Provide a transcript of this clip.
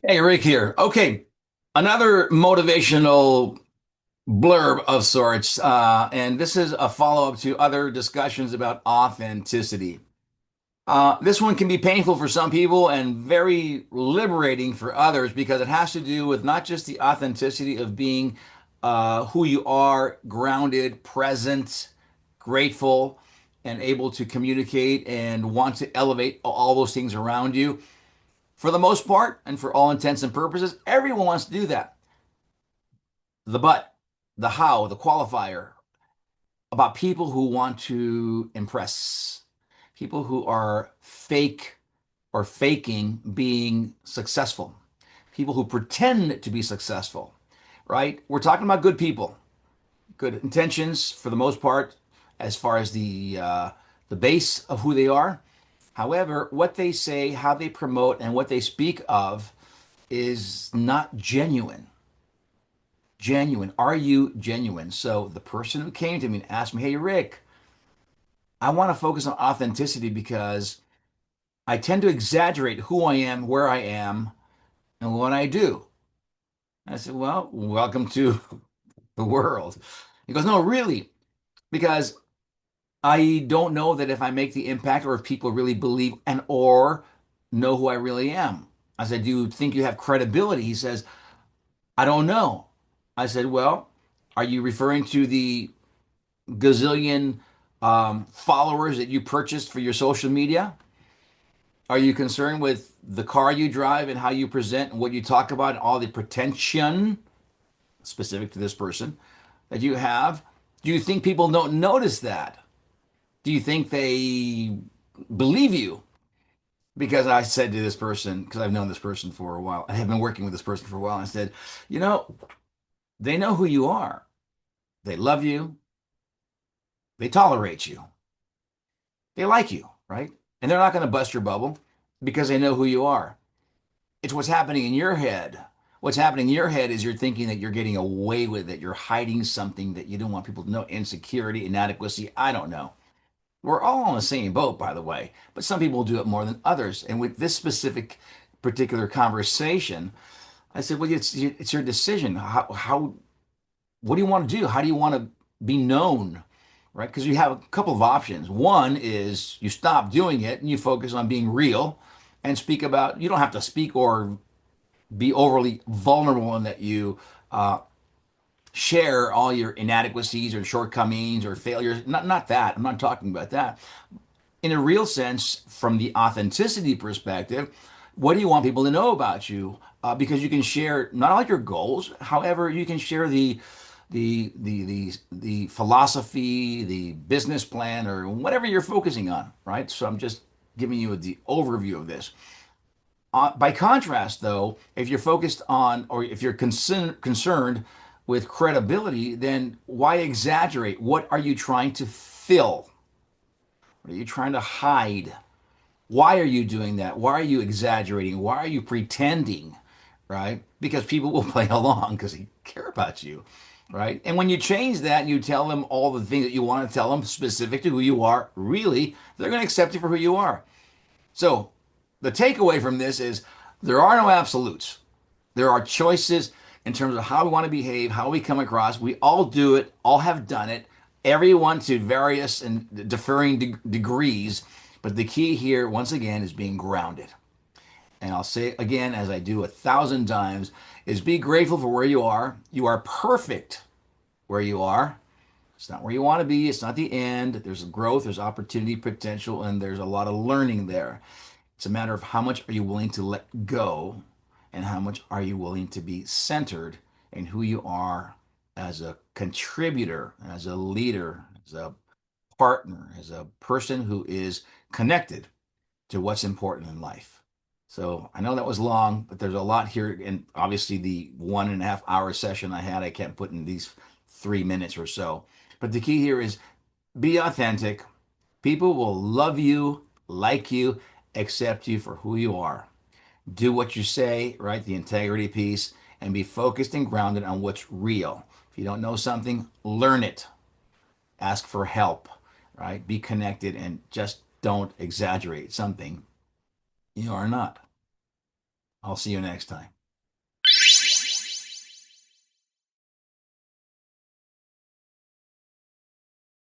Hey, Rick here. Okay, another motivational blurb of sorts, and this is a follow-up to other discussions about authenticity. This one can be painful for some people and very liberating for others because it has to do with not just the authenticity of being who you are, grounded, present, grateful, and able to communicate and want to elevate all those things around you. For the most part, and for all intents and purposes, everyone wants to do that. The but, the how, the qualifier about people who want to impress, people who are fake or faking being successful, people who pretend to be successful, right? We're talking about good people, good intentions for the most part, as far as the base of who they are. However, what they say, how they promote, and what they speak of is not genuine. Genuine. Are you genuine? So the person who came to me and asked me, "Hey, Rick, I want to focus on authenticity because I tend to exaggerate who I am, where I am, and what I do." I said, "Well, welcome to the world." He goes, "No, really, because I don't know that if I make the impact or if people really believe and or know who I really am." I said, "Do you think you have credibility?" He says, "I don't know." I said, "Well, are you referring to the gazillion followers that you purchased for your social media? Are you concerned with the car you drive and how you present and what you talk about and all the pretension specific to this person that you have? Do you think people don't notice that? Do you think they believe you?" Because I said to this person, because I've known this person for a while, I have been working with this person for a while, I said, they know who you are. They love you. They tolerate you. They like you, right? And they're not going to bust your bubble because they know who you are. It's what's happening in your head. What's happening in your head is you're thinking that you're getting away with it. You're hiding something that you don't want people to know. Insecurity, inadequacy. I don't know. We're all on the same boat, by the way, but some people do it more than others. And with this specific particular conversation, I said, well, it's your decision. What do you want to do? How do you want to be known? Right? Because you have a couple of options. One is you stop doing it and you focus on being real and speak about, you don't have to speak or be overly vulnerable in that you uh, share all your inadequacies or shortcomings or failures. Not that. I'm not talking about that. In a real sense, from the authenticity perspective, what do you want people to know about you? Because you can share not all your goals, however, you can share the philosophy, the business plan, or whatever you're focusing on, right? So I'm just giving you the overview of this. By contrast, though, if you're focused on or if you're concerned with credibility, then why exaggerate? What are you trying to fill? What are you trying to hide? Why are you doing that? Why are you exaggerating? Why are you pretending? Right? Because people will play along because they care about you. Right? And when you change that and you tell them all the things that you want to tell them specific to who you are, really, they're going to accept you for who you are. So the takeaway from this is there are no absolutes. There are choices in terms of how we want to behave, how we come across. We all do it, all have done it, everyone to various and differing degrees. But the key here, once again, is being grounded. And I'll say it again, as I do 1,000 times, is be grateful for where you are. You are perfect where you are. It's not where you want to be. It's not the end. There's growth, there's opportunity, potential, and there's a lot of learning there. It's a matter of how much are you willing to let go and how much are you willing to be centered in who you are as a contributor, as a leader, as a partner, as a person who is connected to what's important in life. So I know that was long, but there's a lot here. And obviously, the 1.5 hour session I had, I can't put in these 3 minutes or so. But the key here is be authentic. People will love you, like you, accept you for who you are. Do what you say, right? The integrity piece, and be focused and grounded on what's real. If you don't know something, learn it. Ask for help, right? Be connected and just don't exaggerate something you are not. I'll see you next time.